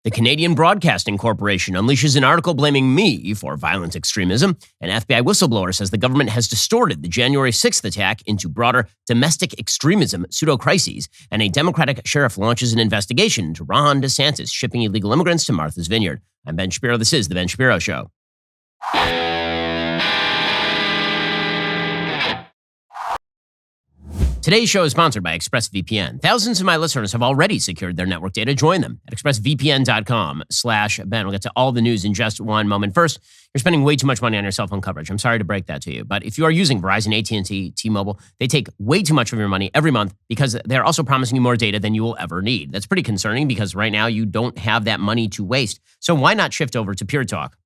The Canadian Broadcasting Corporation unleashes an article blaming me for violent extremism. An FBI whistleblower says the government has distorted the January 6th attack into broader domestic extremism pseudo-crises. And a Democratic sheriff launches an investigation into Ron DeSantis shipping illegal immigrants to Martha's Vineyard. I'm Ben Shapiro. This is The Ben Shapiro Show. Today's show is sponsored by ExpressVPN. Thousands of my listeners have already secured their network data. Join them at expressvpn.com/Ben. We'll get to all the news in just one moment. First, you're spending way too much money on your cell phone coverage. I'm sorry to break that to you, but if you are using Verizon, AT&T, T-Mobile, they take way too much of your money every month because they're also promising you more data than you will ever need. That's pretty concerning because right now you don't have that money to waste. So why not shift over to Pure Talk?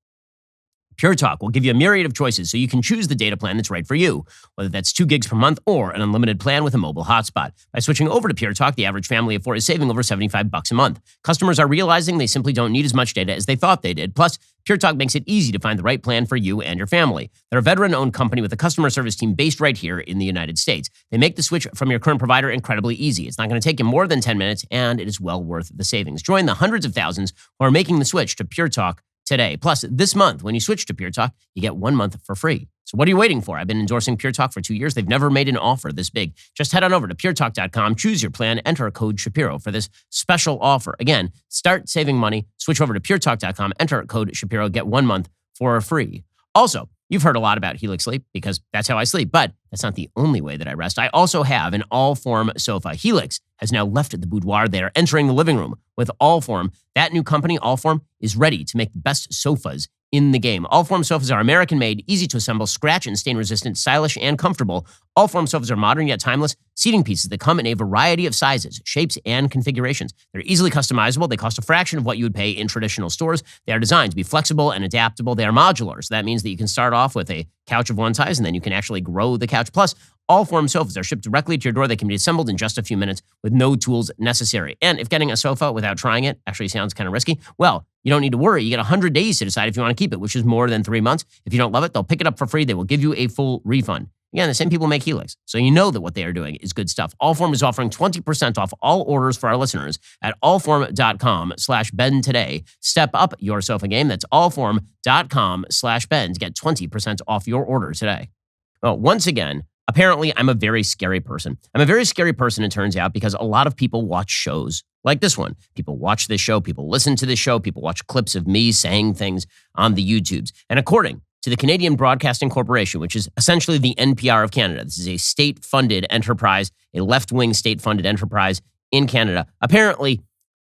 Pure Talk will give you a myriad of choices so you can choose the data plan that's right for you, whether that's 2 gigs per month or an unlimited plan with a mobile hotspot. By switching over to Pure Talk, the average family of 4 is saving over $75 a month. Customers are realizing they simply don't need as much data as they thought they did. Plus, Pure Talk makes it easy to find the right plan for you and your family. They're a veteran-owned company with a customer service team based right here in the United States. They make the switch from your current provider incredibly easy. It's not going to take you more than 10 minutes, and it is well worth the savings. Join the hundreds of thousands who are making the switch to Pure Talk today. Plus, this month, when you switch to Pure Talk, you get 1 month for free. So what are you waiting for? I've been endorsing Pure Talk for 2 years. They've never made an offer this big. Just head on over to puretalk.com, choose your plan, enter code Shapiro for this special offer. Again, start saving money, switch over to puretalk.com, enter code Shapiro, get 1 month for free. Also, you've heard a lot about Helix Sleep because that's how I sleep, but that's not the only way that I rest. I also have an all-form sofa. Helix has now left the boudoir. They are entering the living room with Allform. That new company, Allform, is ready to make the best sofas in the game. Allform sofas are American-made, easy to assemble, scratch and stain-resistant, stylish, and comfortable. Allform sofas are modern yet timeless seating pieces that come in a variety of sizes, shapes, and configurations. They're easily customizable. They cost a fraction of what you would pay in traditional stores. They are designed to be flexible and adaptable. They are modular, so that means that you can start off with a couch of one size, and then you can actually grow the couch. Plus, Allform sofas are shipped directly to your door. They can be assembled in just a few minutes with no tools necessary. And if getting a sofa without trying it actually sounds kind of risky, well, you don't need to worry. You get 100 days to decide if you want to keep it, which is more than 3 months. If you don't love it, they'll pick it up for free. They will give you a full refund. Again, the same people make Helix, so you know that what they are doing is good stuff. Allform is offering 20% off all orders for our listeners at allform.com/Ben today. Step up your sofa game. That's allform.com/Ben to get 20% off your order today. Well, once again, apparently I'm a very scary person. I'm a very scary person, it turns out, because a lot of people watch shows like this one. People watch this show, people listen to this show, people watch clips of me saying things on the YouTubes. And according to the Canadian Broadcasting Corporation, which is essentially the NPR of Canada. This is a state-funded enterprise, a left-wing state-funded enterprise in Canada. Apparently,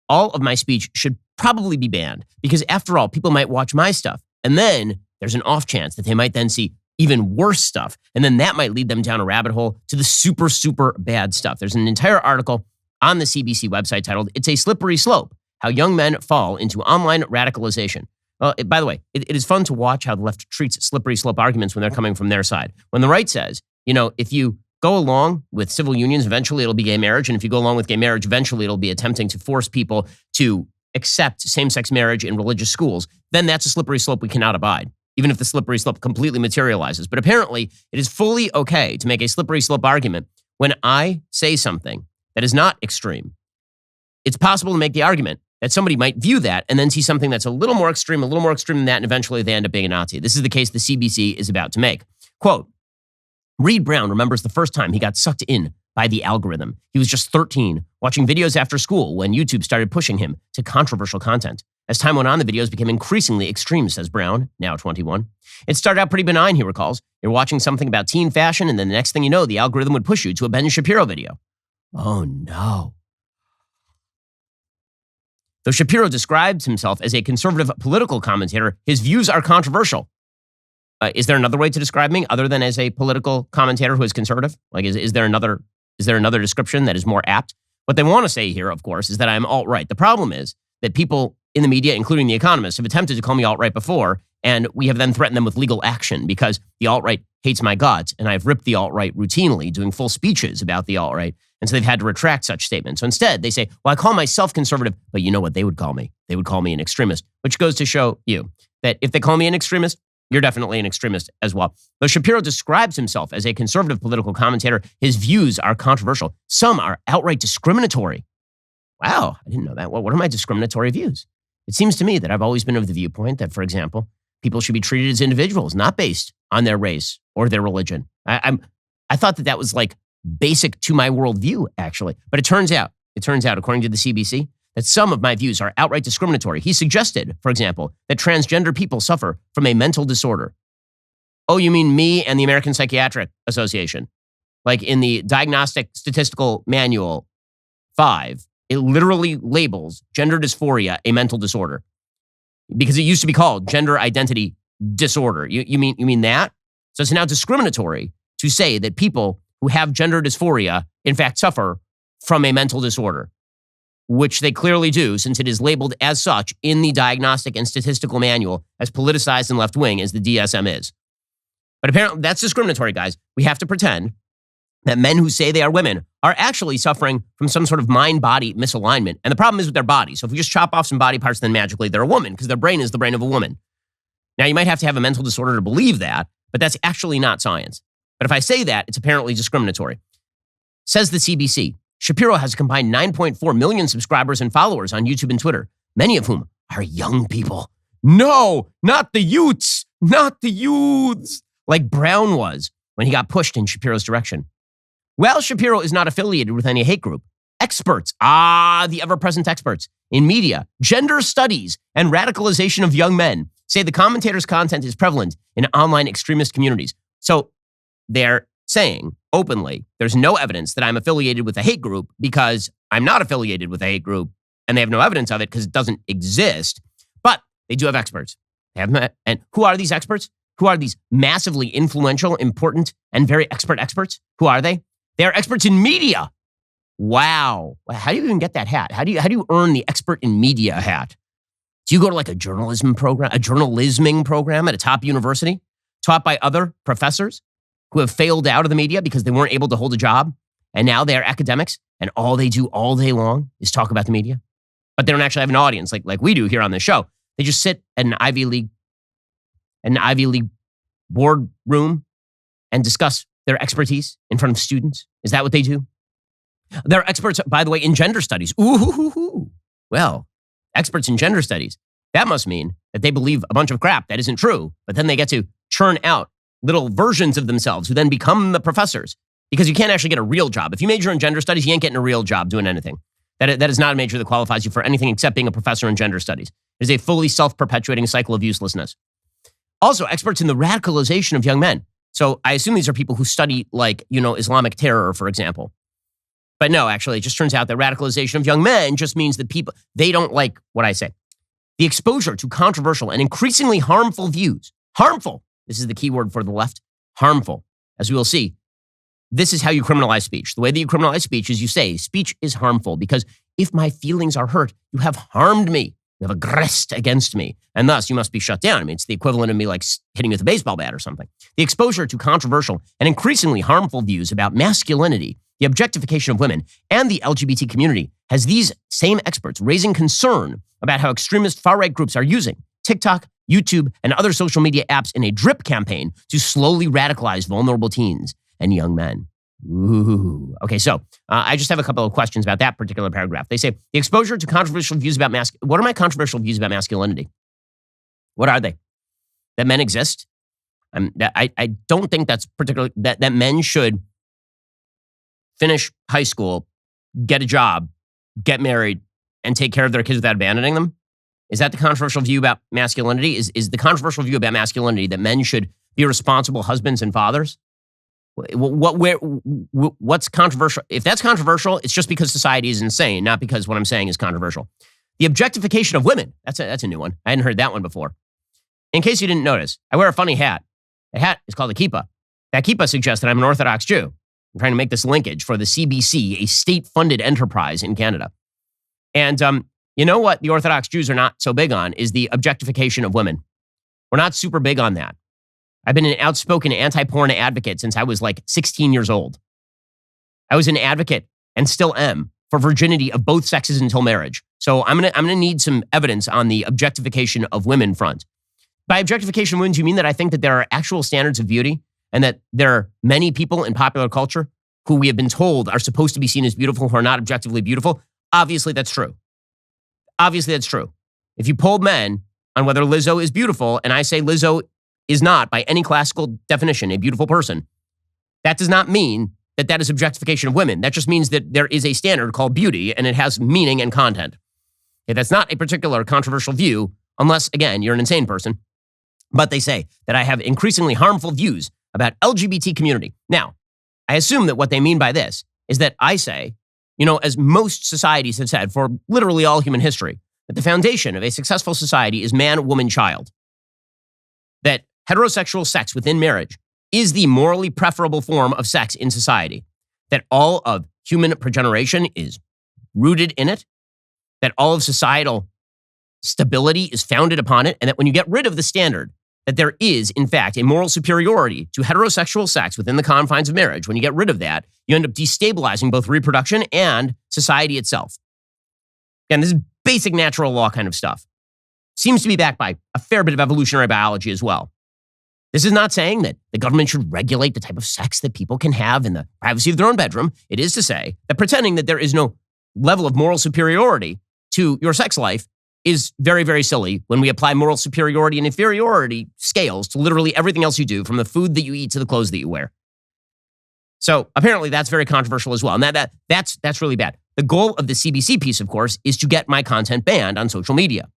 all of my speech should probably be banned because, after all, people might watch my stuff. And then there's an off chance that they might then see even worse stuff. And then that might lead them down a rabbit hole to the super, super bad stuff. There's an entire article on the CBC website titled, "It's a Slippery Slope, How Young Men Fall into Online Radicalization." Well, by the way, it is fun to watch how the left treats slippery slope arguments when they're coming from their side. When the right says, if you go along with civil unions, eventually it'll be gay marriage. And if you go along with gay marriage, eventually it'll be attempting to force people to accept same-sex marriage in religious schools. Then that's a slippery slope we cannot abide, even if the slippery slope completely materializes. But apparently, it is fully okay to make a slippery slope argument when I say something that is not extreme. It's possible to make the argument that somebody might view that and then see something that's a little more extreme than that, and eventually they end up being a Nazi. This is the case the CBC is about to make. Quote, Reed Brown remembers the first time he got sucked in by the algorithm. He was just 13, watching videos after school when YouTube started pushing him to controversial content. As time went on, the videos became increasingly extreme, says Brown, now 21. It started out pretty benign, he recalls. You're watching something about teen fashion, and then the next thing you know, the algorithm would push you to a Ben Shapiro video. Oh no. Though Shapiro describes himself as a conservative political commentator, his views are controversial. Is there another way to describe me other than as a political commentator who is conservative? Like, is there another description that is more apt? What they want to say here, of course, is that I'm alt-right. The problem is that people in the media, including The Economist, have attempted to call me alt-right before, and we have then threatened them with legal action because the alt-right hates my guts, and I've ripped the alt-right routinely, doing full speeches about the alt-right, and so they've had to retract such statements. So instead, they say, well, I call myself conservative, but you know what they would call me? They would call me an extremist, which goes to show you that if they call me an extremist, you're definitely an extremist as well. Though Shapiro describes himself as a conservative political commentator, his views are controversial. Some are outright discriminatory. Wow, I didn't know that. What are my discriminatory views? It seems to me that I've always been of the viewpoint that, for example, people should be treated as individuals, not based on their race or their religion. I thought that was like basic to my worldview, actually. But it turns out, according to the CBC, that some of my views are outright discriminatory. He suggested, for example, that transgender people suffer from a mental disorder. Oh, you mean me and the American Psychiatric Association? Like in the Diagnostic Statistical Manual 5, it literally labels gender dysphoria a mental disorder because it used to be called gender identity disorder. You mean that? So it's now discriminatory to say that people who have gender dysphoria, in fact, suffer from a mental disorder, which they clearly do, since it is labeled as such in the Diagnostic and Statistical Manual, as politicized and left-wing as the DSM is. But apparently that's discriminatory, guys. We have to pretend that men who say they are women are actually suffering from some sort of mind-body misalignment. And the problem is with their body. So if we just chop off some body parts, then magically they're a woman because their brain is the brain of a woman. Now, you might have to have a mental disorder to believe that, but that's actually not science. But if I say that, it's apparently discriminatory. Says the CBC, Shapiro has a combined 9.4 million subscribers and followers on YouTube and Twitter, many of whom are young people. No, not the youths, not the youths, like Brown was when he got pushed in Shapiro's direction. Well, Shapiro is not affiliated with any hate group. Experts, the ever-present experts in media, gender studies, and radicalization of young men say the commentator's content is prevalent in online extremist communities. So they're saying openly, there's no evidence that I'm affiliated with a hate group because I'm not affiliated with a hate group, and they have no evidence of it because it doesn't exist. But they do have experts. They have met. And who are these experts? Who are these massively influential, important, and very expert experts? Who are they? They are experts in media. Wow. How do you even get that hat? How do you earn the expert in media hat? Do you go to like a journalisming program at a top university taught by other professors who have failed out of the media because they weren't able to hold a job, and now they are academics and all they do all day long is talk about the media? But they don't actually have an audience like we do here on this show. They just sit at an Ivy League boardroom and discuss their expertise in front of students. Is that what they do? They're experts, by the way, in gender studies. Ooh. Well, experts in gender studies. That must mean that they believe a bunch of crap that isn't true, but then they get to churn out little versions of themselves who then become the professors, because you can't actually get a real job. If you major in gender studies, you ain't getting a real job doing anything. That is not a major that qualifies you for anything except being a professor in gender studies. It is a fully self-perpetuating cycle of uselessness. Also, experts in the radicalization of young men. So I assume these are people who study Islamic terror, for example. But no, actually, it just turns out that radicalization of young men just means that they don't like what I say. The exposure to controversial and increasingly harmful views. Harmful. This is the key word for the left. Harmful. As we will see, this is how you criminalize speech. The way that you criminalize speech is you say, speech is harmful because if my feelings are hurt, you have harmed me. You have aggressed against me, and thus you must be shut down. I mean, it's the equivalent of me like hitting you with a baseball bat or something. The exposure to controversial and increasingly harmful views about masculinity, the objectification of women, and the LGBT community has these same experts raising concern about how extremist far-right groups are using TikTok, YouTube, and other social media apps in a drip campaign to slowly radicalize vulnerable teens and young men. Ooh. Okay, so I just have a couple of questions about that particular paragraph. They say, the exposure to controversial views about what are my controversial views about masculinity? What are they? That men exist? I don't think that's particularly, that men should finish high school, get a job, get married, and take care of their kids without abandoning them? Is that the controversial view about masculinity? Is the controversial view about masculinity that men should be responsible husbands and fathers? What's controversial? If that's controversial, it's just because society is insane, not because what I'm saying is controversial. The objectification of women. That's a new one. I hadn't heard that one before. In case you didn't notice, I wear a funny hat. The hat is called a kippah. That kippah suggests that I'm an Orthodox Jew. I'm trying to make this linkage for the CBC, a state-funded enterprise in Canada. And you know what the Orthodox Jews are not so big on is the objectification of women. We're not super big on that. I've been an outspoken anti-porn advocate since I was like 16 years old. I was an advocate and still am for virginity of both sexes until marriage. So I'm gonna need some evidence on the objectification of women front. By objectification of women, do you mean that I think that there are actual standards of beauty and that there are many people in popular culture who we have been told are supposed to be seen as beautiful who are not objectively beautiful? Obviously, that's true. Obviously, that's true. If you polled men on whether Lizzo is beautiful, and I say Lizzo is not, by any classical definition, a beautiful person, that does not mean that that is objectification of women. That just means that there is a standard called beauty, and it has meaning and content. Okay, that's not a particular controversial view, unless, again, you're an insane person. But they say that I have increasingly harmful views about LGBT community. Now, I assume that what they mean by this is that I say, as most societies have said for literally all human history, that the foundation of a successful society is man, woman, child. That heterosexual sex within marriage is the morally preferable form of sex in society. That all of human progeneration is rooted in it. That all of societal stability is founded upon it. And that when you get rid of the standard, that there is, in fact, a moral superiority to heterosexual sex within the confines of marriage. When you get rid of that, you end up destabilizing both reproduction and society itself. Again, this is basic natural law kind of stuff. Seems to be backed by a fair bit of evolutionary biology as well. This is not saying that the government should regulate the type of sex that people can have in the privacy of their own bedroom. It is to say that pretending that there is no level of moral superiority to your sex life is very, very silly when we apply moral superiority and inferiority scales to literally everything else you do, from the food that you eat to the clothes that you wear. So apparently that's very controversial as well. And that's really bad. The goal of the CBC piece, of course, is to get my content banned on social media.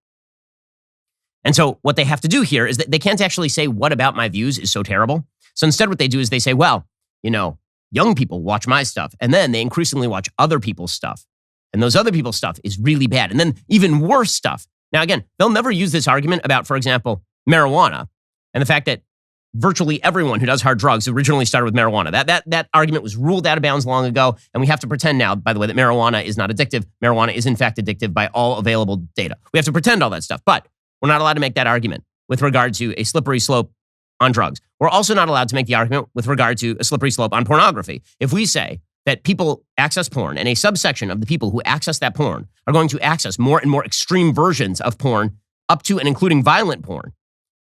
And so what they have to do here is that they can't actually say what about my views is so terrible. So instead what they do is they say, well, young people watch my stuff, and then they increasingly watch other people's stuff. And those other people's stuff is really bad. And then even worse stuff. Now, again, they'll never use this argument about, for example, marijuana and the fact that virtually everyone who does hard drugs originally started with marijuana. That argument was ruled out of bounds long ago. And we have to pretend now, by the way, that marijuana is not addictive. Marijuana is, in fact, addictive by all available data. We have to pretend all that stuff. But we're not allowed to make that argument with regard to a slippery slope on drugs. We're also not allowed to make the argument with regard to a slippery slope on pornography. If we say that people access porn, and a subsection of the people who access that porn are going to access more and more extreme versions of porn, up to and including violent porn,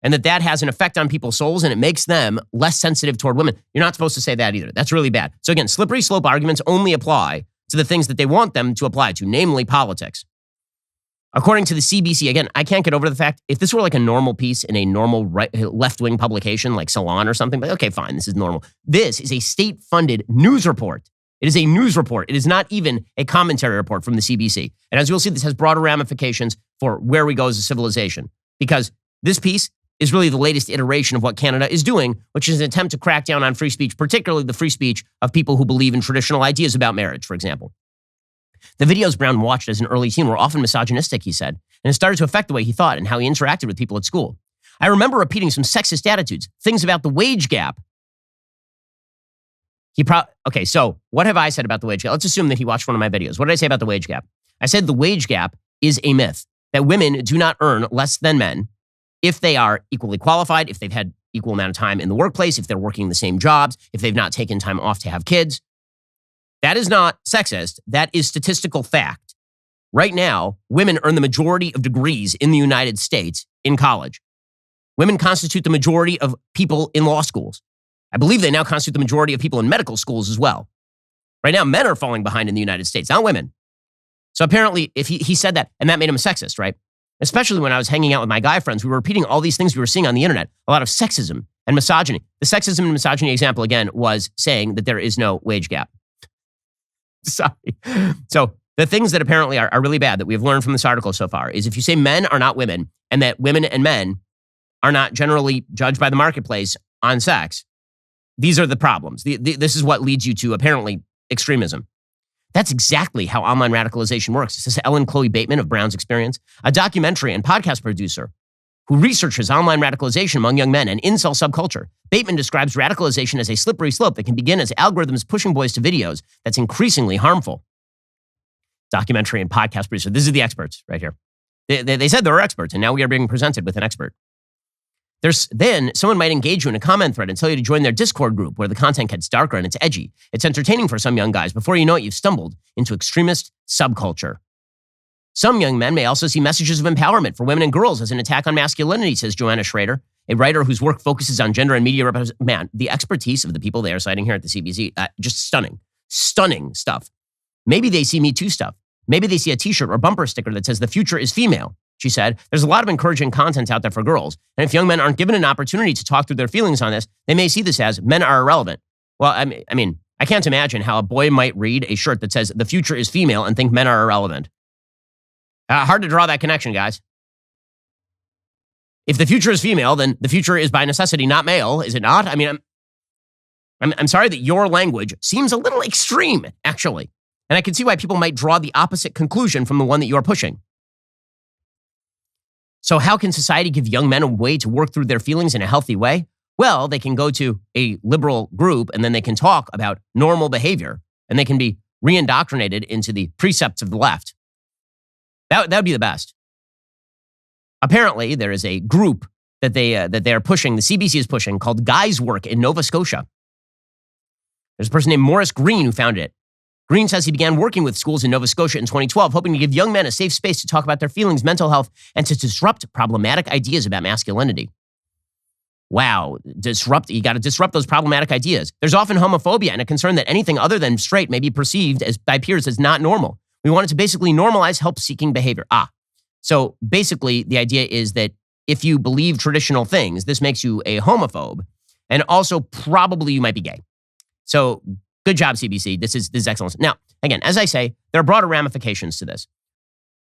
and that has an effect on people's souls and it makes them less sensitive toward women, you're not supposed to say that either. That's really bad. So again, slippery slope arguments only apply to the things that they want them to apply to, namely politics. According to the CBC, again, I can't get over the fact, if this were like a normal piece in a normal left-wing publication like Salon or something, but okay, fine, this is normal. This is a state-funded news report. It is a news report. It is not even a commentary report from the CBC. And as you'll see, this has broader ramifications for where we go as a civilization, because this piece is really the latest iteration of what Canada is doing, which is an attempt to crack down on free speech, particularly the free speech of people who believe in traditional ideas about marriage, for example. The videos Brown watched as an early teen were often misogynistic, he said, and it started to affect the way he thought and how he interacted with people at school. I remember repeating some sexist attitudes, things about the wage gap. Okay, so what have I said about the wage gap? Let's assume that he watched one of my videos. What did I say about the wage gap? I said the wage gap is a myth, that women do not earn less than men if they are equally qualified, if they've had equal amount of time in the workplace, if they're working the same jobs, if they've not taken time off to have kids. That is not sexist. That is statistical fact. Right now, women earn the majority of degrees in the United States in college. Women constitute the majority of people in law schools. I believe they now constitute the majority of people in medical schools as well. Right now, men are falling behind in the United States, not women. So apparently, if he said that, and that made him a sexist, right? Especially when I was hanging out with my guy friends, we were repeating all these things we were seeing on the internet, a lot of sexism and misogyny. The sexism and misogyny example, again, was saying that there is no wage gap. Sorry. So the things that apparently are really bad that we have learned from this article so far is if you say men are not women and that women and men are not generally judged by the marketplace on sex, these are the problems. This is what leads you to, apparently, extremism. That's exactly how online radicalization works. This is Ellen Chloe Bateman of Brown's Experience, a documentary and podcast producer who researches online radicalization among young men and incel subculture. Bateman describes radicalization as a slippery slope that can begin as algorithms pushing boys to videos that's increasingly harmful. Documentary and podcast producer. This is the experts right here. They said they were experts, and now we are being presented with an expert. Then someone might engage you in a comment thread and tell you to join their Discord group where the content gets darker and it's edgy. It's entertaining for some young guys. Before you know it, you've stumbled into extremist subculture. Some young men may also see messages of empowerment for women and girls as an attack on masculinity, says Joanna Schrader, a writer whose work focuses on gender and media representation. Man, the expertise of the people they are citing here at the CBC, just stunning. Stunning stuff. Maybe they see Me Too stuff. Maybe they see a t-shirt or bumper sticker that says the future is female. she said. There's a lot of encouraging content out there for girls. And if young men aren't given an opportunity to talk through their feelings on this, they may see this as men are irrelevant. Well, I mean, I can't imagine how a boy might read a shirt that says the future is female and think men are irrelevant. Hard to draw that connection, guys. If the future is female, then the future is by necessity not male, is it not? I mean, I'm sorry that your language seems a little extreme, actually. And I can see why people might draw the opposite conclusion from the one that you're pushing. So how can society give young men a way to work through their feelings in a healthy way? Well, they can go to a liberal group and then they can talk about normal behavior and they can be re-indoctrinated into the precepts of the left. That would be the best. Apparently, there is a group that they are pushing, the CBC is pushing, called Guys Work in Nova Scotia. There's a person named Morris Green who founded it. Green says he began working with schools in Nova Scotia in 2012, hoping to give young men a safe space to talk about their feelings, mental health, and to disrupt problematic ideas about masculinity. Wow, you got to disrupt those problematic ideas. There's often homophobia and a concern that anything other than straight may be perceived as by peers as not normal. We wanted to basically normalize help-seeking behavior. So basically the idea is that if you believe traditional things, this makes you a homophobe, and also probably you might be gay. So good job, CBC. This is excellent. Now, again, as I say, there are broader ramifications to this.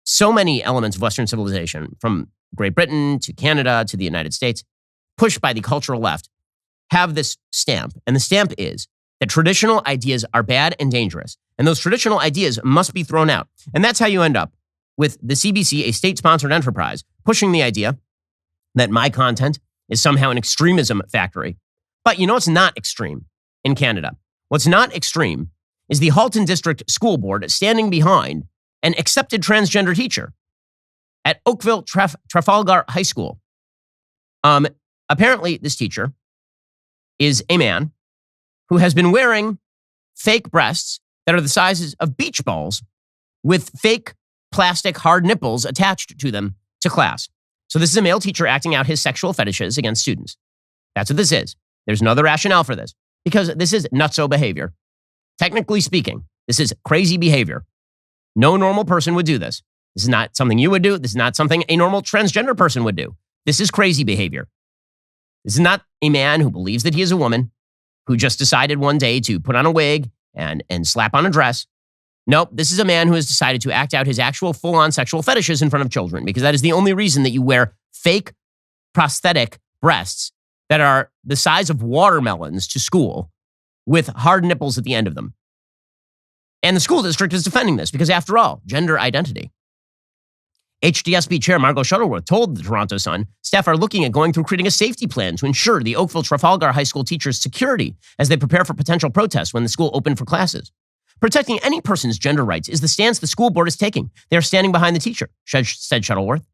So many elements of Western civilization, from Great Britain to Canada to the United States, pushed by the cultural left, have this stamp. And the stamp is that traditional ideas are bad and dangerous. And those traditional ideas must be thrown out. And that's how you end up with the CBC, a state-sponsored enterprise, pushing the idea that my content is somehow an extremism factory. But you know what's not extreme in Canada? What's not extreme is the Halton District School Board standing behind an accepted transgender teacher at Oakville Trafalgar High School. Apparently, this teacher is a man who has been wearing fake breasts that are the sizes of beach balls with fake plastic hard nipples attached to them to class. So this is a male teacher acting out his sexual fetishes against students. That's what this is. There's no other rationale for this because this is nutso behavior. Technically speaking, this is crazy behavior. No normal person would do this. This is not something you would do. This is not something a normal transgender person would do. This is crazy behavior. This is not a man who believes that he is a woman who just decided one day to put on a wig and slap on a dress. Nope, this is a man who has decided to act out his actual full-on sexual fetishes in front of children because that is the only reason that you wear fake prosthetic breasts that are the size of watermelons to school with hard nipples at the end of them. And the school district is defending this because, after all, gender identity. HDSB Chair Margot Shuttleworth told the Toronto Sun, staff are looking at going through creating a safety plan to ensure the Oakville Trafalgar High School teachers' security as they prepare for potential protests when the school opened for classes. Protecting any person's gender rights is the stance the school board is taking. They are standing behind the teacher, said Shuttleworth.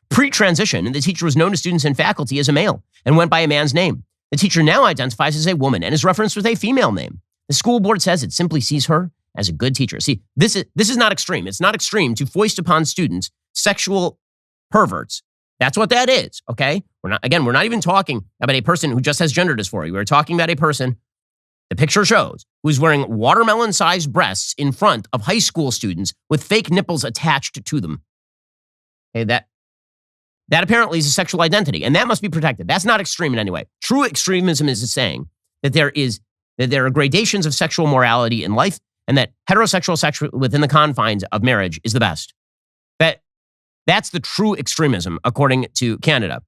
Pre-transition, the teacher was known to students and faculty as a male and went by a man's name. The teacher now identifies as a woman and is referenced with a female name. The school board says it simply sees her as a good teacher. See, this is not extreme. It's not extreme to foist upon students sexual perverts. That's what that is, okay? We're not even talking about a person who just has gender dysphoria. We're talking about a person, the picture shows, who's wearing watermelon-sized breasts in front of high school students with fake nipples attached to them. Okay, that apparently is a sexual identity, and that must be protected. That's not extreme in any way. True extremism is saying that there are gradations of sexual morality in life, and that heterosexual sex within the confines of marriage is the best. That's the true extremism, according to Canada.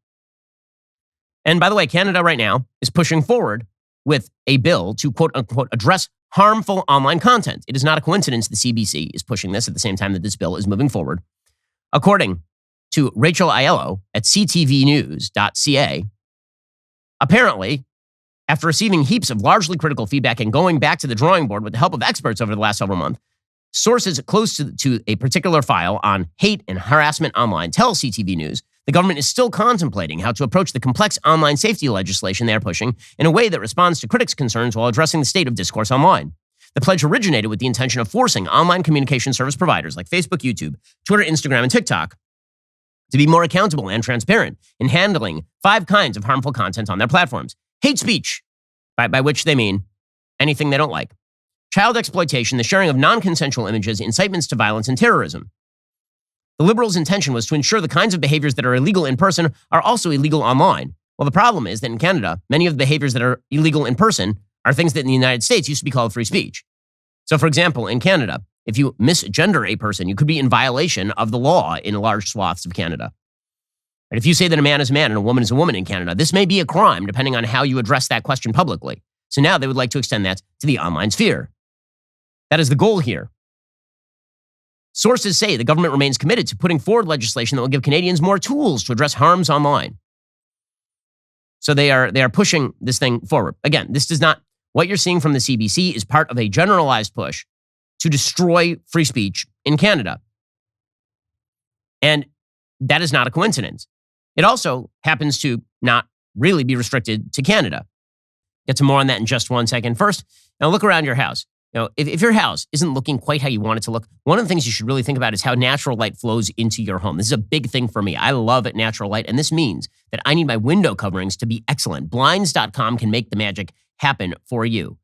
And by the way, Canada right now is pushing forward with a bill to, quote unquote, address harmful online content. It is not a coincidence the CBC is pushing this at the same time that this bill is moving forward. According to Rachel Aiello at ctvnews.ca, apparently, after receiving heaps of largely critical feedback and going back to the drawing board with the help of experts over the last several months, sources close to a particular file on hate and harassment online tell CTV News the government is still contemplating how to approach the complex online safety legislation they are pushing in a way that responds to critics' concerns while addressing the state of discourse online. The pledge originated with the intention of forcing online communication service providers like Facebook, YouTube, Twitter, Instagram, and TikTok to be more accountable and transparent in handling 5 kinds of harmful content on their platforms. Hate speech, by which they mean anything they don't like. Child exploitation, the sharing of non-consensual images, incitements to violence, and terrorism. The liberals' intention was to ensure the kinds of behaviors that are illegal in person are also illegal online. Well, the problem is that in Canada, many of the behaviors that are illegal in person are things that in the United States used to be called free speech. So, for example, in Canada, if you misgender a person, you could be in violation of the law in large swaths of Canada. And if you say that a man is a man and a woman is a woman in Canada, this may be a crime depending on how you address that question publicly. So now they would like to extend that to the online sphere. That is the goal here. Sources say the government remains committed to putting forward legislation that will give Canadians more tools to address harms online. So they are pushing this thing forward. Again, this does not, what you're seeing from the CBC is part of a generalized push to destroy free speech in Canada. And that is not a coincidence. It also happens to not really be restricted to Canada. Get to more on that in just 1 second. First, now look around your house. If your house isn't looking quite how you want it to look, one of the things you should really think about is how natural light flows into your home. This is a big thing for me. I love natural light, and this means that I need my window coverings to be excellent. Blinds.com can make the magic happen for you.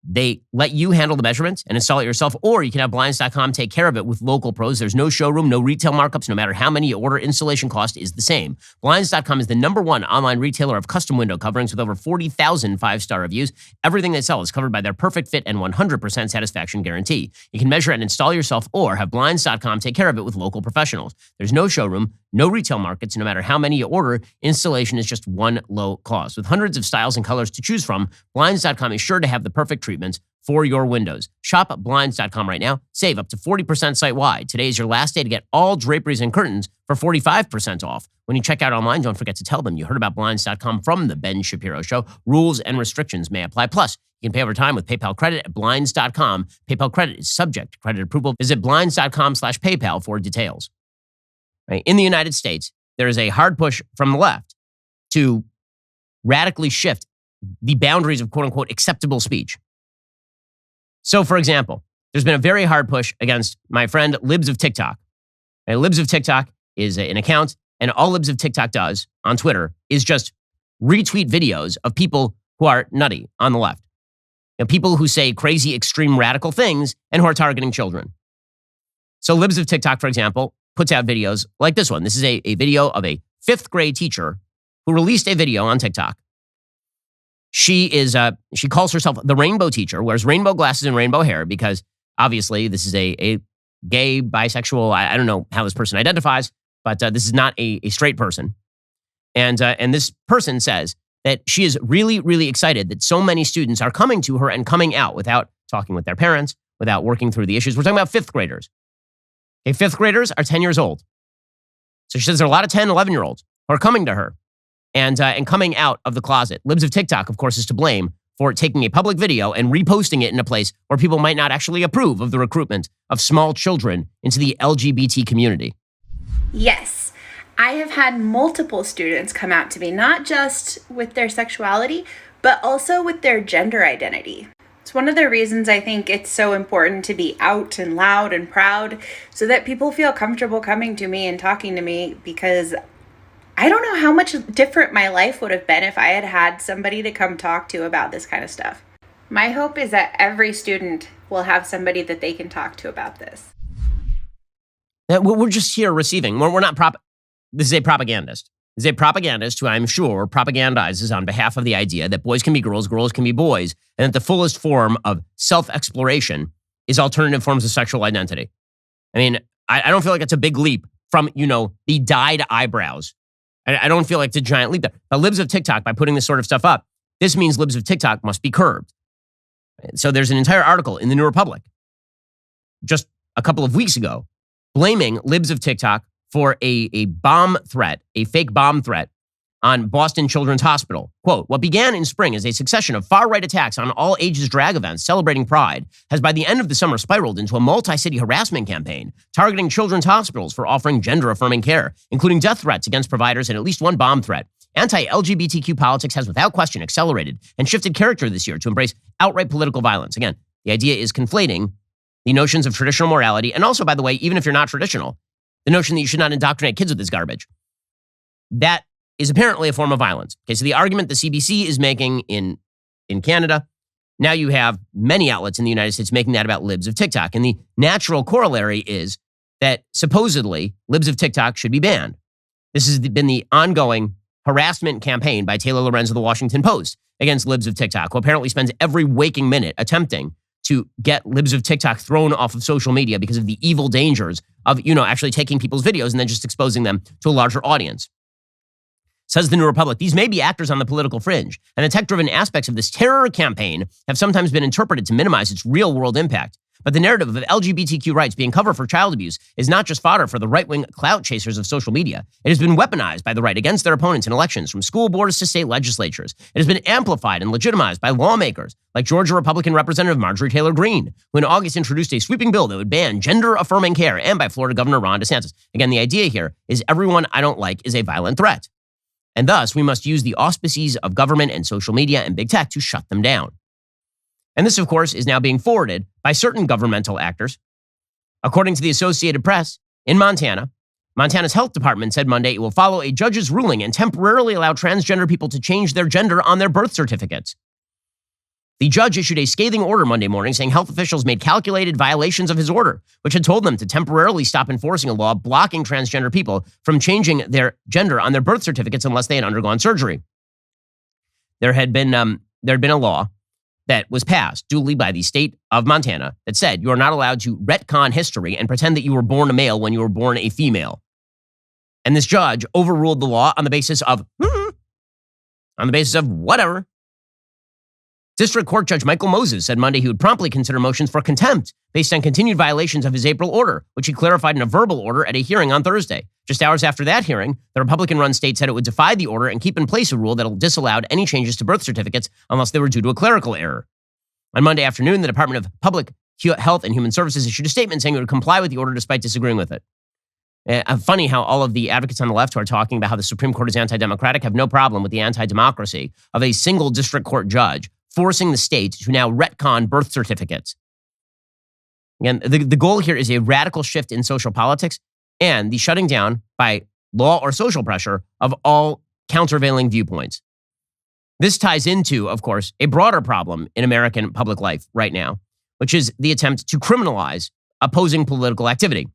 They let you handle the measurements and install it yourself, or you can have Blinds.com take care of it with local pros. There's no showroom, no retail markups. No matter how many you order, installation cost is the same. Blinds.com is the #1 online retailer of custom window coverings with over 40,000 five-star reviews. Everything they sell is covered by their perfect fit and 100% satisfaction guarantee. You can measure and install yourself or have Blinds.com take care of it with local professionals. There's no showroom, no retail markets. No matter how many you order, installation is just one low cost. With hundreds of styles and colors to choose from, Blinds.com is sure to have the perfect treatments for your windows. Shop at Blinds.com right now. Save up to 40% site-wide. Today is your last day to get all draperies and curtains for 45% off. When you check out online, don't forget to tell them you heard about Blinds.com from the Ben Shapiro Show. Rules and restrictions may apply. Plus, you can pay over time with PayPal credit at Blinds.com. PayPal credit is subject to credit approval. Visit Blinds.com/PayPal for details. Right? In the United States, there is a hard push from the left to radically shift the boundaries of quote-unquote acceptable speech. So, for example, there's been a very hard push against my friend Libs of TikTok. And Libs of TikTok is an account, and all Libs of TikTok does on Twitter is just retweet videos of people who are nutty on the left. People who say crazy, extreme, radical things and who are targeting children. So Libs of TikTok, for example, puts out videos like this one. This is a video of a 5th grade teacher who released a video on TikTok. She calls herself the rainbow teacher, wears rainbow glasses and rainbow hair because obviously this is a gay, bisexual, I don't know how this person identifies, but this is not a straight person. And this person says that she is really, really excited that so many students are coming to her and coming out without talking with their parents, without working through the issues. We're talking about 5th graders. Okay, 5th graders are 10 years old. So she says there are a lot of 10, 11-year-olds who are coming to her and coming out of the closet. Libs of TikTok, of course, is to blame for taking a public video and reposting it in a place where people might not actually approve of the recruitment of small children into the LGBT community. Yes, I have had multiple students come out to me, not just with their sexuality, but also with their gender identity. It's one of the reasons I think it's so important to be out and loud and proud so that people feel comfortable coming to me and talking to me, because I don't know how much different my life would have been if I had had somebody to come talk to about this kind of stuff. My hope is that every student will have somebody that they can talk to about this. We're just here receiving. We're not This is a propagandist. This is a propagandist who I'm sure propagandizes on behalf of the idea that boys can be girls, girls can be boys, and that the fullest form of self-exploration is alternative forms of sexual identity. I mean, I don't feel like it's a big leap from, the dyed eyebrows. I don't feel like it's a giant leap there. But Libs of TikTok, by putting this sort of stuff up, this means Libs of TikTok must be curbed. So there's an entire article in the New Republic just a couple of weeks ago blaming Libs of TikTok for a bomb threat, a fake bomb threat on Boston Children's Hospital. Quote, what began in spring as a succession of far-right attacks on all ages drag events celebrating Pride has by the end of the summer spiraled into a multi-city harassment campaign targeting children's hospitals for offering gender-affirming care, including death threats against providers and at least one bomb threat. Anti-LGBTQ politics has without question accelerated and shifted character this year to embrace outright political violence. Again, the idea is conflating the notions of traditional morality, and also, by the way, even if you're not traditional, the notion that you should not indoctrinate kids with this garbage. That is apparently a form of violence. Okay, so the argument the CBC is making in Canada, now you have many outlets in the United States making that about Libs of TikTok. And the natural corollary is that supposedly libs of TikTok should be banned. This has been the ongoing harassment campaign by Taylor Lorenz of the Washington Post against libs of TikTok, who apparently spends every waking minute attempting to get libs of TikTok thrown off of social media because of the evil dangers of, actually taking people's videos and then just exposing them to a larger audience. Says the New Republic, these may be actors on the political fringe, and the tech-driven aspects of this terror campaign have sometimes been interpreted to minimize its real-world impact. But the narrative of LGBTQ rights being cover for child abuse is not just fodder for the right-wing clout chasers of social media. It has been weaponized by the right against their opponents in elections, from school boards to state legislatures. It has been amplified and legitimized by lawmakers like Georgia Republican Representative Marjorie Taylor Greene, who in August introduced a sweeping bill that would ban gender-affirming care, and by Florida Governor Ron DeSantis. Again, the idea here is everyone I don't like is a violent threat. And thus, we must use the auspices of government and social media and big tech to shut them down. And this, of course, is now being forwarded by certain governmental actors. According to the Associated Press, in Montana, Montana's health department said Monday it will follow a judge's ruling and temporarily allow transgender people to change their gender on their birth certificates. The judge issued a scathing order Monday morning saying health officials made calculated violations of his order, which had told them to temporarily stop enforcing a law blocking transgender people from changing their gender on their birth certificates unless they had undergone surgery. There had been a law that was passed duly by the state of Montana that said you are not allowed to retcon history and pretend that you were born a male when you were born a female. And this judge overruled the law on the basis of whatever. District Court Judge Michael Moses said Monday he would promptly consider motions for contempt based on continued violations of his April order, which he clarified in a verbal order at a hearing on Thursday. Just hours after that hearing, the Republican-run state said it would defy the order and keep in place a rule that disallowed any changes to birth certificates unless they were due to a clerical error. On Monday afternoon, the Department of Public Health and Human Services issued a statement saying it would comply with the order despite disagreeing with it. Funny how all of the advocates on the left who are talking about how the Supreme Court is anti-democratic have no problem with the anti-democracy of a single district court judge forcing the state to now retcon birth certificates. Again, the goal here is a radical shift in social politics and the shutting down by law or social pressure of all countervailing viewpoints. This ties into, of course, a broader problem in American public life right now, which is the attempt to criminalize opposing political activity.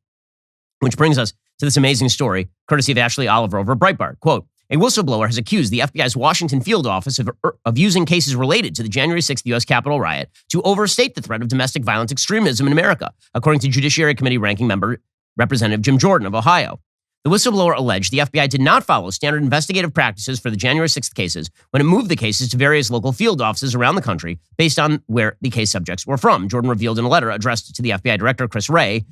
Which brings us to this amazing story, courtesy of Ashley Oliver over at Breitbart. Quote, a whistleblower has accused the FBI's Washington field office of using cases related to the January 6th U.S. Capitol riot to overstate the threat of domestic violence extremism in America, according to Judiciary Committee ranking member Representative Jim Jordan of Ohio. The whistleblower alleged the FBI did not follow standard investigative practices for the January 6th cases when it moved the cases to various local field offices around the country based on where the case subjects were from, Jordan revealed in a letter addressed to the FBI Director Chris Wray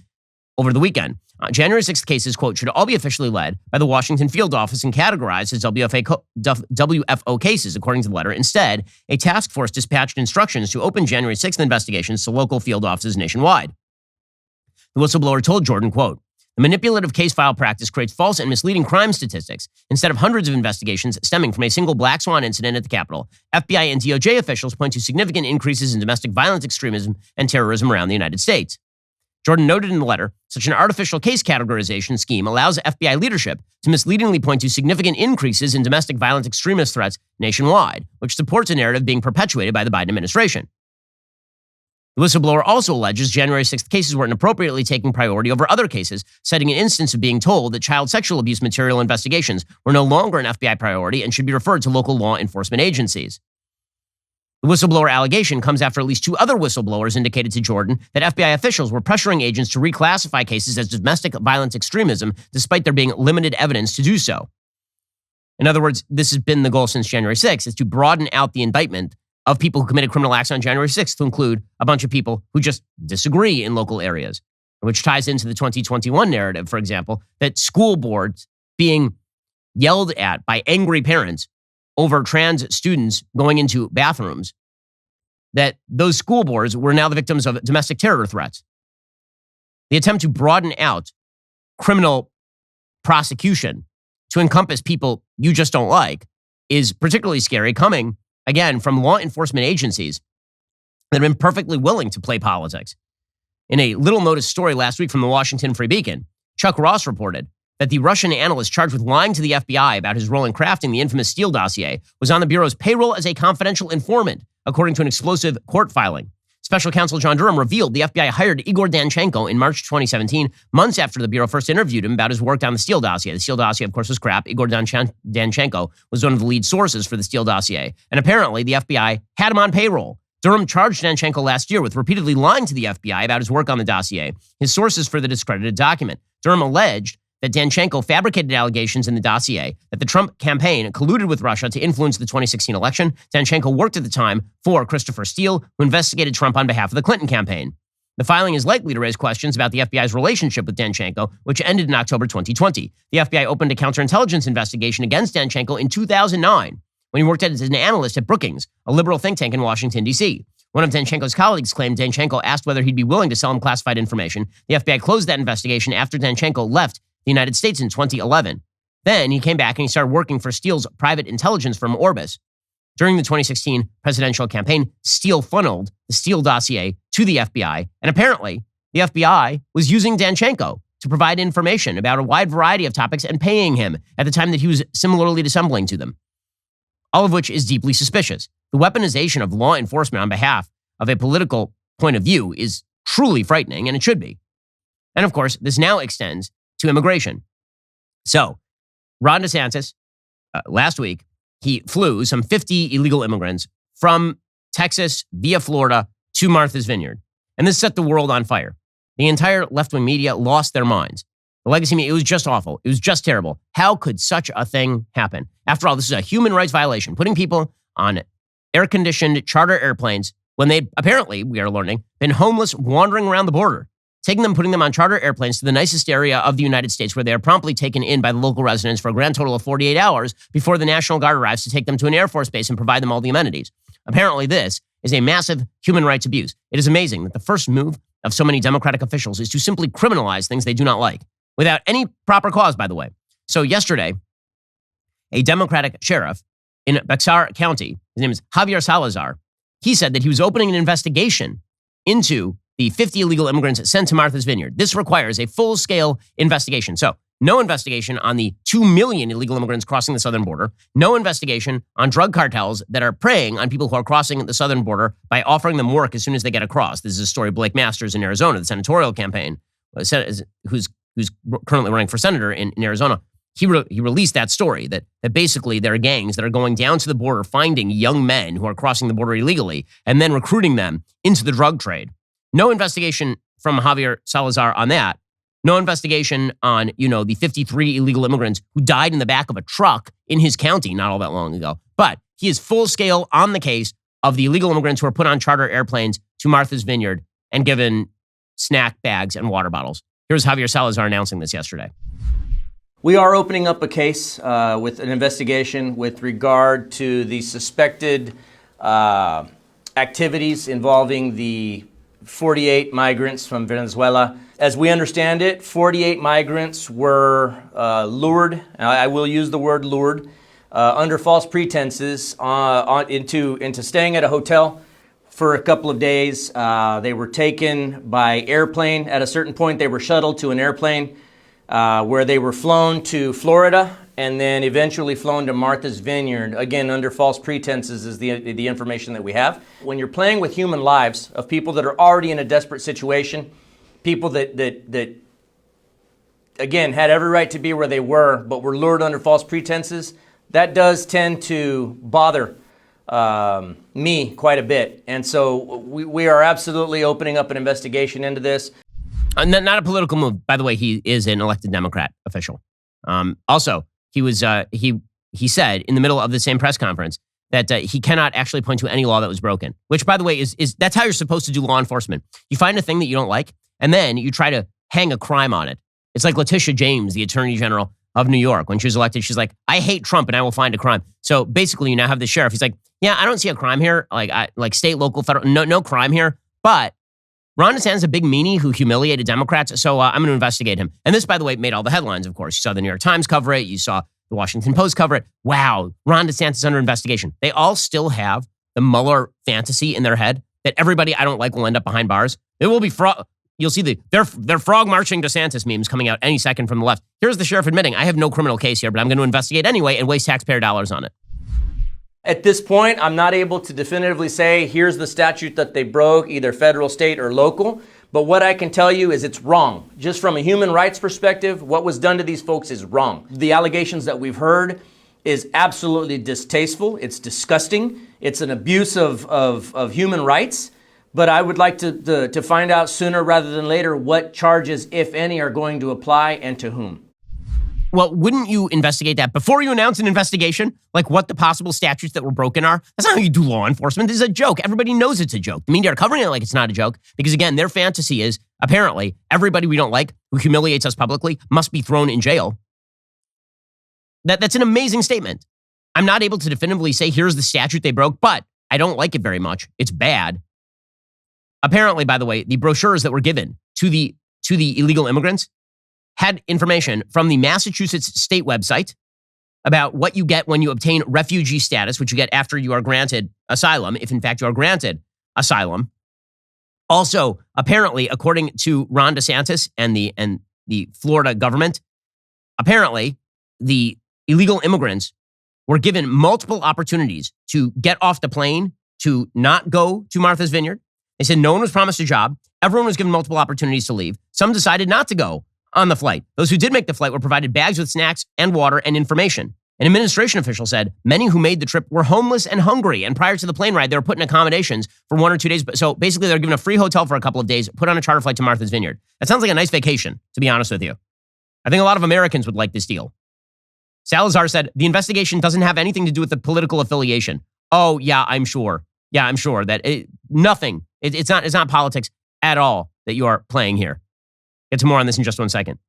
over the weekend. January 6th cases, quote, should all be officially led by the Washington field office and categorized as WFO cases, according to the letter. Instead, a task force dispatched instructions to open January 6th investigations to local field offices nationwide. The whistleblower told Jordan, quote, the manipulative case file practice creates false and misleading crime statistics instead of hundreds of investigations stemming from a single black swan incident at the Capitol. FBI and DOJ officials point to significant increases in domestic violence, extremism, and terrorism around the United States. Jordan noted in the letter, such an artificial case categorization scheme allows FBI leadership to misleadingly point to significant increases in domestic violence extremist threats nationwide, which supports a narrative being perpetuated by the Biden administration. The whistleblower also alleges January 6th cases were inappropriately taking priority over other cases, citing an instance of being told that child sexual abuse material investigations were no longer an FBI priority and should be referred to local law enforcement agencies. The whistleblower allegation comes after at least two other whistleblowers indicated to Jordan that FBI officials were pressuring agents to reclassify cases as domestic violence extremism despite there being limited evidence to do so. In other words, this has been the goal since January 6th, is to broaden out the indictment of people who committed criminal acts on January 6th to include a bunch of people who just disagree in local areas, which ties into the 2021 narrative, for example, that school boards being yelled at by angry parents over trans students going into bathrooms, that those school boards were now the victims of domestic terror threats. The attempt to broaden out criminal prosecution to encompass people you just don't like is particularly scary, coming, again, from law enforcement agencies that have been perfectly willing to play politics. In a little-noticed story last week from the Washington Free Beacon, Chuck Ross reported that the Russian analyst charged with lying to the FBI about his role in crafting the infamous Steele dossier was on the Bureau's payroll as a confidential informant, according to an explosive court filing. Special counsel John Durham revealed the FBI hired Igor Danchenko in March 2017, months after the Bureau first interviewed him about his work on the Steele dossier. The Steele dossier, of course, was crap. Igor Danchenko was one of the lead sources for the Steele dossier. And apparently, the FBI had him on payroll. Durham charged Danchenko last year with repeatedly lying to the FBI about his work on the dossier, his sources for the discredited document. Durham alleged that Danchenko fabricated allegations in the dossier that the Trump campaign colluded with Russia to influence the 2016 election. Danchenko worked at the time for Christopher Steele, who investigated Trump on behalf of the Clinton campaign. The filing is likely to raise questions about the FBI's relationship with Danchenko, which ended in October 2020. The FBI opened a counterintelligence investigation against Danchenko in 2009 when he worked as an analyst at Brookings, a liberal think tank in Washington, D.C. One of Danchenko's colleagues claimed Danchenko asked whether he'd be willing to sell him classified information. The FBI closed that investigation after Danchenko left the United States in 2011. Then he came back and he started working for Steele's private intelligence firm Orbis. During the 2016 presidential campaign, Steele funneled the Steele dossier to the FBI, and apparently the FBI was using Danchenko to provide information about a wide variety of topics and paying him at the time that he was similarly dissembling to them, all of which is deeply suspicious. The weaponization of law enforcement on behalf of a political point of view is truly frightening, and it should be. And of course, this now extends to immigration. So, Ron DeSantis, last week, he flew some 50 illegal immigrants from Texas via Florida to Martha's Vineyard. And this set the world on fire. The entire left-wing media lost their minds. The legacy media, it was just awful. It was just terrible. How could such a thing happen? After all, this is a human rights violation, putting people on air-conditioned charter airplanes when they'd apparently, we are learning, been homeless wandering around the border. Taking them, putting them on charter airplanes to the nicest area of the United States where they are promptly taken in by the local residents for a grand total of 48 hours before the National Guard arrives to take them to an Air Force base and provide them all the amenities. Apparently, this is a massive human rights abuse. It is amazing that the first move of so many Democratic officials is to simply criminalize things they do not like, without any proper cause, by the way. So yesterday, a Democratic sheriff in Bexar County, his name is Javier Salazar, he said that he was opening an investigation into the 50 illegal immigrants sent to Martha's Vineyard. This requires a full-scale investigation. So, no investigation on the 2 million illegal immigrants crossing the southern border. No investigation on drug cartels that are preying on people who are crossing the southern border by offering them work as soon as they get across. This is a story of Blake Masters in Arizona, the senatorial campaign, who's currently running for senator in Arizona. He released that story that basically there are gangs that are going down to the border, finding young men who are crossing the border illegally, and then recruiting them into the drug trade. No investigation from Javier Salazar on that. No investigation on, the 53 illegal immigrants who died in the back of a truck in his county not all that long ago. But he is full scale on the case of the illegal immigrants who are put on charter airplanes to Martha's Vineyard and given snack bags and water bottles. Here's Javier Salazar announcing this yesterday. We are opening up a case with an investigation with regard to the suspected activities involving the 48 migrants from Venezuela. As we understand it, 48 migrants were lured, I will use the word lured, under false pretenses into staying at a hotel for a couple of days. They were taken by airplane. At a certain point, they were shuttled to an airplane where they were flown to Florida and then eventually flown to Martha's Vineyard, again, under false pretenses is the information that we have. When you're playing with human lives of people that are already in a desperate situation, people that again, had every right to be where they were, but were lured under false pretenses, that does tend to bother me quite a bit. And so we are absolutely opening up an investigation into this. Not a political move. By the way, he is an elected Democrat official. Also, he was he said in the middle of the same press conference that he cannot actually point to any law that was broken, which, by the way, is that's how you're supposed to do law enforcement. You find a thing that you don't like, and then you try to hang a crime on it. It's like Letitia James, the Attorney General of New York. When she was elected, she's like, I hate Trump and I will find a crime. So basically, you now have the sheriff. He's like, yeah, I don't see a crime here. Like state, local, federal, no crime here. But Ron DeSantis is a big meanie who humiliated Democrats, so I'm going to investigate him. And this, by the way, made all the headlines, of course. You saw the New York Times cover it. You saw the Washington Post cover it. Wow, Ron DeSantis is under investigation. They all still have the Mueller fantasy in their head that everybody I don't like will end up behind bars. It will be fraud. You'll see they're frog marching DeSantis memes coming out any second from the left. Here's the sheriff admitting, I have no criminal case here, but I'm going to investigate anyway and waste taxpayer dollars on it. At this point, I'm not able to definitively say, here's the statute that they broke, either federal, state, or local. But what I can tell you is it's wrong. Just from a human rights perspective, what was done to these folks is wrong. The allegations that we've heard is absolutely distasteful. It's disgusting. It's an abuse of human rights. But I would like to find out sooner rather than later what charges, if any, are going to apply and to whom. Well, wouldn't you investigate that before you announce an investigation? Like what the possible statutes that were broken are? That's not how you do law enforcement. This is a joke. Everybody knows it's a joke. The media are covering it like it's not a joke because, again, their fantasy is apparently everybody we don't like who humiliates us publicly must be thrown in jail. That's an amazing statement. I'm not able to definitively say here's the statute they broke, but I don't like it very much. It's bad. Apparently, by the way, the brochures that were given to the illegal immigrants had information from the Massachusetts state website about what you get when you obtain refugee status, which you get after you are granted asylum, if in fact you are granted asylum. Also, apparently, according to Ron DeSantis and the Florida government, apparently the illegal immigrants were given multiple opportunities to get off the plane, to not go to Martha's Vineyard. They said no one was promised a job. Everyone was given multiple opportunities to leave. Some decided not to go on the flight. Those who did make the flight were provided bags with snacks and water and information. An administration official said many who made the trip were homeless and hungry, and prior to the plane ride, they were put in accommodations for 1 or 2 days. So basically, they're given a free hotel for a couple of days, put on a charter flight to Martha's Vineyard. That sounds like a nice vacation, to be honest with you. I think a lot of Americans would like this deal. Salazar said the investigation doesn't have anything to do with the political affiliation. Oh, yeah, I'm sure. Yeah, I'm sure that nothing. It's not politics at all that you are playing here. Get to more on this in just 1 second.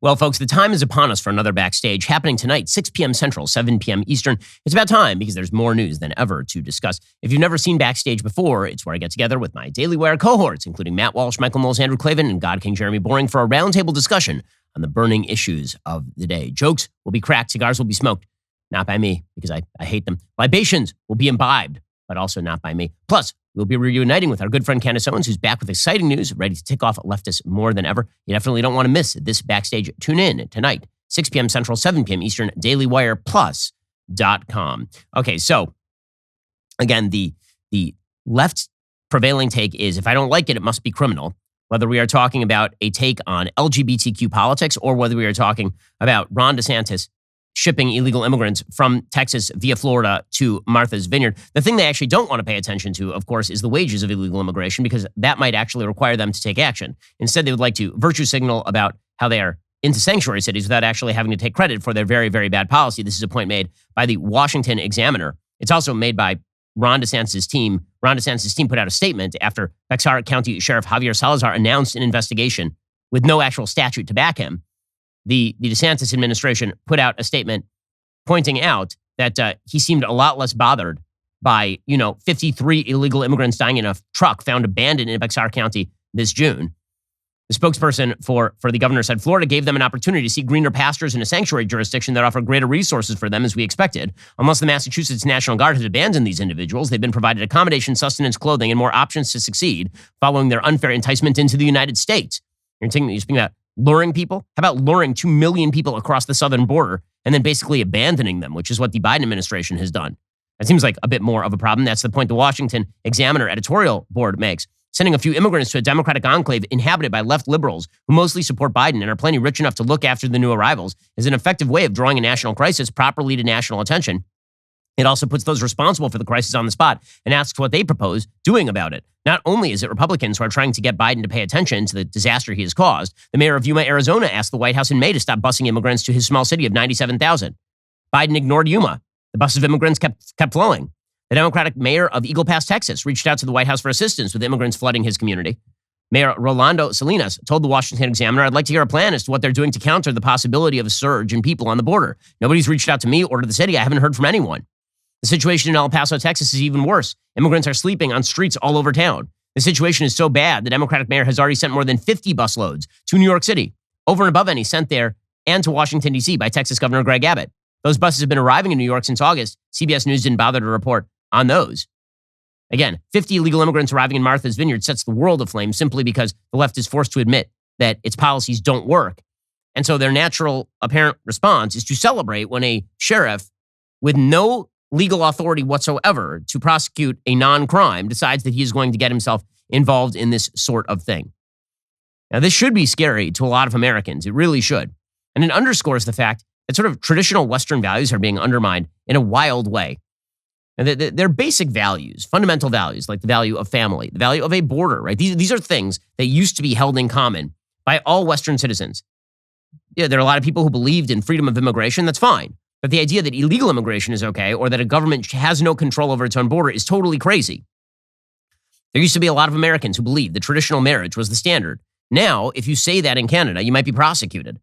Well, folks, the time is upon us for another Backstage, happening tonight, 6 p.m. Central, 7 p.m. Eastern. It's about time because there's more news than ever to discuss. If you've never seen Backstage before, it's where I get together with my Daily Wire cohorts, including Matt Walsh, Michael Knowles, Andrew Klavan, and God King Jeremy Boring, for a roundtable discussion on the burning issues of the day. Jokes will be cracked, cigars will be smoked, not by me because I hate them. Libations will be imbibed, but also not by me. Plus, we'll be reuniting with our good friend Candace Owens, who's back with exciting news, ready to tick off leftists more than ever. You definitely don't want to miss this Backstage. Tune in tonight, 6 p.m. Central, 7 p.m. Eastern, DailyWirePlus.com. Okay, so again, the left's prevailing take is if I don't like it, it must be criminal. Whether we are talking about a take on LGBTQ politics or whether we are talking about Ron DeSantis shipping illegal immigrants from Texas via Florida to Martha's Vineyard. The thing they actually don't want to pay attention to, of course, is the wages of illegal immigration because that might actually require them to take action. Instead, they would like to virtue signal about how they are into sanctuary cities without actually having to take credit for their very, very bad policy. This is a point made by the Washington Examiner. It's also made by Ron DeSantis' team. Ron DeSantis' team put out a statement after Bexar County Sheriff Javier Salazar announced an investigation with no actual statute to back him. The DeSantis administration put out a statement pointing out that he seemed a lot less bothered by, 53 illegal immigrants dying in a truck found abandoned in Bexar County this June. The spokesperson for the governor said Florida gave them an opportunity to see greener pastures in a sanctuary jurisdiction that offered greater resources for them as we expected. Unless the Massachusetts National Guard has abandoned these individuals, they've been provided accommodation, sustenance, clothing, and more options to succeed following their unfair enticement into the United States. You're speaking about luring people? How about luring 2 million people across the southern border and then basically abandoning them, which is what the Biden administration has done? That seems like a bit more of a problem. That's the point the Washington Examiner editorial board makes. Sending a few immigrants to a Democratic enclave inhabited by left liberals who mostly support Biden and are plenty rich enough to look after the new arrivals is an effective way of drawing a national crisis properly to national attention. It also puts those responsible for the crisis on the spot and asks what they propose doing about it. Not only is it Republicans who are trying to get Biden to pay attention to the disaster he has caused, the mayor of Yuma, Arizona asked the White House in May to stop busing immigrants to his small city of 97,000. Biden ignored Yuma. The bus of immigrants kept flowing. The Democratic mayor of Eagle Pass, Texas, reached out to the White House for assistance with immigrants flooding his community. Mayor Rolando Salinas told the Washington Examiner, I'd like to hear a plan as to what they're doing to counter the possibility of a surge in people on the border. Nobody's reached out to me or to the city. I haven't heard from anyone. The situation in El Paso, Texas is even worse. Immigrants are sleeping on streets all over town. The situation is so bad, the Democratic mayor has already sent more than 50 busloads to New York City, over and above any sent there and to Washington, D.C. by Texas Governor Greg Abbott. Those buses have been arriving in New York since August. CBS News didn't bother to report on those. Again, 50 illegal immigrants arriving in Martha's Vineyard sets the world aflame simply because the left is forced to admit that its policies don't work. And so their natural apparent response is to celebrate when a sheriff with no legal authority whatsoever to prosecute a non-crime decides that he is going to get himself involved in this sort of thing. Now, this should be scary to a lot of Americans. It really should. And it underscores the fact that sort of traditional Western values are being undermined in a wild way. And they're basic values, fundamental values, like the value of family, the value of a border, right? These are things that used to be held in common by all Western citizens. Yeah, there are a lot of people who believed in freedom of immigration. That's fine. But the idea that illegal immigration is okay or that a government has no control over its own border is totally crazy. There used to be a lot of Americans who believed that traditional marriage was the standard. Now, if you say that in Canada, you might be prosecuted.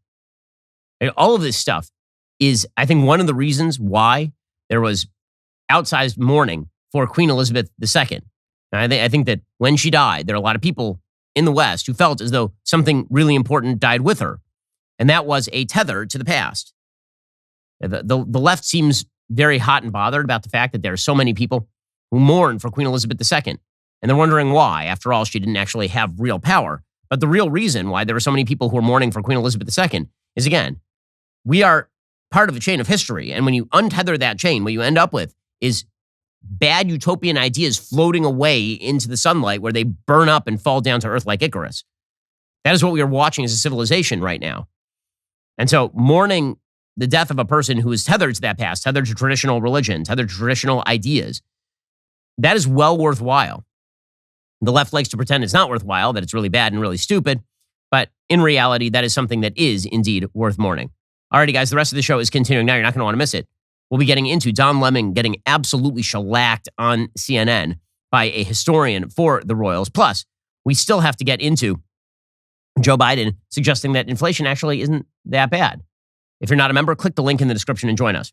And all of this stuff is, I think, one of the reasons why there was outsized mourning for Queen Elizabeth II. And I think that when she died, there are a lot of people in the West who felt as though something really important died with her. And that was a tether to the past. The left seems very hot and bothered about the fact that there are so many people who mourn for Queen Elizabeth II. And they're wondering why. After all, she didn't actually have real power. But the real reason why there are so many people who are mourning for Queen Elizabeth II is, again, we are part of a chain of history. And when you untether that chain, what you end up with is bad utopian ideas floating away into the sunlight where they burn up and fall down to earth like Icarus. That is what we are watching as a civilization right now. And so mourning the death of a person who is tethered to that past, tethered to traditional religion, tethered to traditional ideas, that is well worthwhile. The left likes to pretend it's not worthwhile, that it's really bad and really stupid. But in reality, that is something that is indeed worth mourning. Alrighty, guys, the rest of the show is continuing now. You're not going to want to miss it. We'll be getting into Don Lemon getting absolutely shellacked on CNN by a historian for the Royals. Plus, we still have to get into Joe Biden suggesting that inflation actually isn't that bad. If you're not a member, click the link in the description and join us.